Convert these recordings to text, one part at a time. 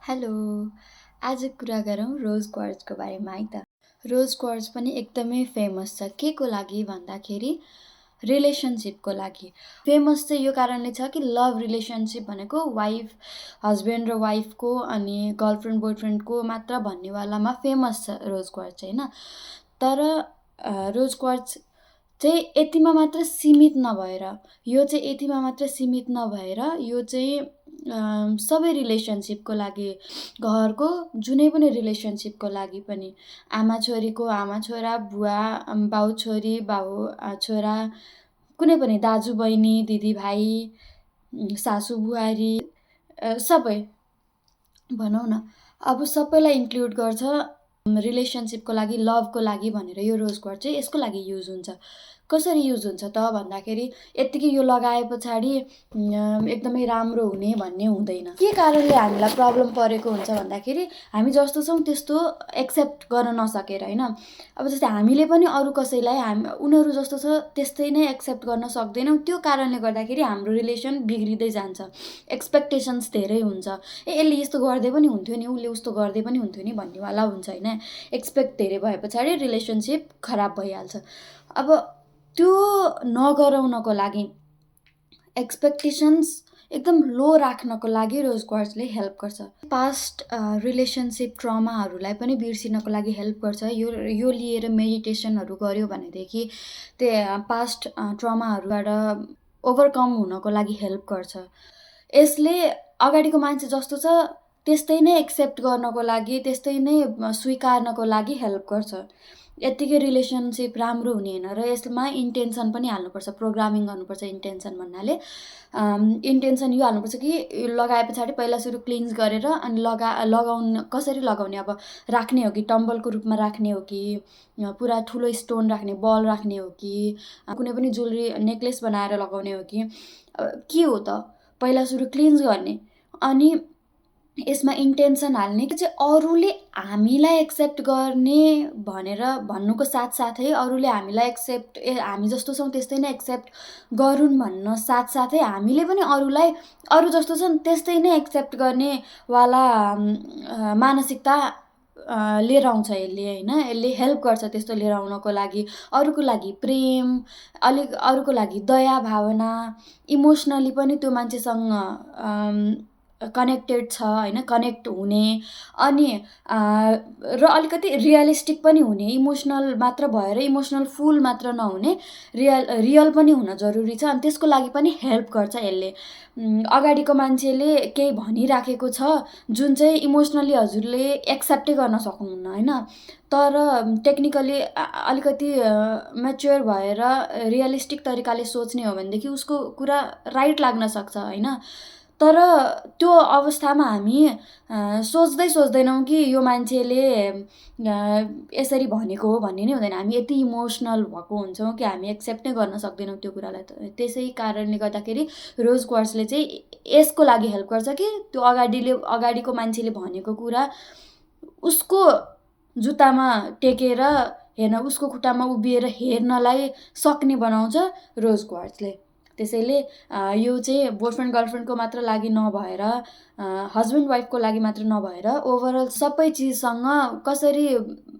Hello. आज कुरा गरौँ रोज क्वार्ट्जको बारेमा है त। रोज क्वार्ट्ज पनि एकदमै फेमस छ। केको लागि भन्दाखेरि रिलेसनसिपको लागि। फेमस चाहिँ यो कारणले छ कि लभ रिलेसनसिप भनेको हस्बेन्ड र वाइफको अनि गर्लफ्रेन्ड बोयफ्रेन्डको मात्र भन्नेवालामा फेमस छ रोज क्वार्ट्ज चाहिँ होइन। तर रोज क्वार्ट्ज चाहिँ यतिमा मात्र सीमित नभएर यो चाहिँ सबै रिलेसनसिपको लागि, घरको जुनै पनि रिलेसनसिपको लागि पनि, आमा छोरीको आमा छोरा, बुवा बाउ छोरी, बाउ छोरा, कुनै पनि दाजु बहिनी, दिदी भाइ, सासु बुहारी, सबै भनौँ न, अब सबैलाई इन्क्लुड गर्छ रिलेसनसिपको लागि, लभको लागि भनेर यो रोज क्वार्ट्ज चाहिँ यसको लागि युज हुन्छ। कसरी युज हुन्छ त भन्दाखेरि यत्तिकै यो लगाए पछाडि एकदमै राम्रो हुने भन्ने हुँदैन। के कारणले हामीलाई प्रब्लम परेको हुन्छ भन्दाखेरि हामी जस्तो छौँ त्यस्तो एक्सेप्ट गर्न नसकेर होइन। अब जस्तै हामीले पनि अरू कसैलाई उनीहरू जस्तो छ त्यस्तै नै एक्सेप्ट गर्न सक्दैनौँ। त्यो कारणले गर्दाखेरि हाम्रो रिलेसन बिग्रिँदै जान्छ। एक्सपेक्टेसन्स धेरै हुन्छ। यसले यस्तो गर्दै पनि हुन्थ्यो नि, उसले उस्तो गर्दै पनि हुन्थ्यो नि भन्नेवाला हुन्छ होइन। एक्सपेक्ट धेरै भए पछाडि रिलेसनसिप खराब भइहाल्छ। अब त्यो नगराउनको लागि, एक्सपेक्टेसन्स एकदम लो राख्नको लागि रोज क्वार्ट्जले हेल्प गर्छ। पास्ट रिलेसनसिप ट्रमाहरूलाई पनि बिर्सिनको लागि हेल्प गर्छ। यो लिएर मेडिटेसनहरू गर्यो भनेदेखि त्यो पास्ट ट्रमाहरूबाट ओभरकम हुनको लागि हेल्प गर्छ। यसले अगाडिको मान्छे जस्तो छ त्यस्तै नै एक्सेप्ट गर्नको लागि, त्यस्तै नै स्वीकार्नको लागि हेल्प गर्छ। यत्तिकै रिलेसनसिप राम्रो हुने होइन र यसमा इन्टेन्सन पनि हाल्नुपर्छ, प्रोग्रामिङ गर्नुपर्छ। इन्टेन्सन भन्नाले इन्टेन्सन यो हाल्नुपर्छ कि लगाए पछाडि पहिला सुरु क्लिन्ज गरेर अनि कसरी लगाउने, अब राख्ने हो कि टम्बलको रूपमा राख्ने हो कि पुरा ठुलो स्टोन राख्ने, बल राख्ने हो कि कुनै पनि ज्वेलरी नेक्लेस बनाएर लगाउने हो कि के हो त, पहिला सुरु क्लिन्ज गर्ने अनि यसमा इन्टेन्सन हाल्ने कि चाहिँ अरूले हामीलाई एक्सेप्ट गर्ने भनेर भन्नुको साथसाथै अरूले हामीलाई हामी जस्तो छौँ त्यस्तै नै एक्सेप्ट गरून् भन्न साथसाथै हामीले पनि अरूलाई अरू जस्तो छन् त्यस्तै नै एक्सेप्ट गर्नेवाला मानसिकता लिएर आउँछ यसले होइन। यसले हेल्प गर्छ त्यस्तो लिएर आउनको लागि। अरूको लागि प्रेम, अरूको लागि दया भावना, इमोसनली पनि त्यो मान्छेसँग कनेक्टेड छ होइन, कनेक्ट हुने अनि र अलिकति रियलिस्टिक पनि हुने। इमोसनल मात्र भएर इमोसनल फुल मात्र नहुने, रियल पनि हुन जरुरी छ। अनि त्यसको लागि पनि हेल्प गर्छ यसले। अगाडिको मान्छेले केही भनिराखेको छ जुन चाहिँ इमोसनली हजुरले एक्सेप्टै गर्न सक्नुहुन्न होइन, तर टेक्निकली अलिकति म्याच्योर भएर रियलिस्टिक तरिकाले सोच्ने हो भनेदेखि उसको कुरा राइट लाग्न सक्छ होइन। तर त्यो अवस्थामा हामी सोच्दैनौँ कि यो मान्छेले यसरी भनेको हो भन्ने नै हुँदैन। हामी यति इमोसनल भएको हुन्छौँ कि हामी एक्सेप्ट नै गर्न सक्दैनौँ त्यो कुरालाई। त्यसै कारणले गर्दाखेरि रोज क्वार्ट्जले चाहिँ यसको लागि हेल्प गर्छ कि त्यो अगाडिको मान्छेले भनेको कुरा उसको जुत्तामा टेकेर हेर्न, उसको खुट्टामा उभिएर हेर्नलाई सक्ने बनाउँछ रोज क्वार्ट्जले। त्यसैले यो चाहिँ बोयफ्रेन्ड गर्लफ्रेन्डको मात्र लागि नभएर, हस्बेन्ड वाइफको लागि मात्र नभएर ओभरअल सबै चिजसँग कसरी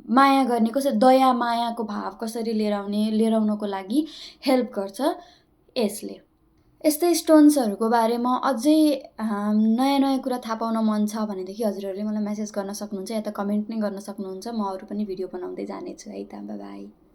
माया गर्ने, कसरी दया मायाको भाव कसरी लिएर आउनको लागि हेल्प गर्छ यसले। यस्तै स्टोन्सहरूको बारेमा अझै नयाँ कुरा थाहा पाउन मन छ भनेदेखि हजुरहरूले मलाई मेसेज गर्न सक्नुहुन्छ या त कमेन्ट नै गर्न सक्नुहुन्छ। म अरू पनि भिडियो बनाउँदै जानेछु है त। By by.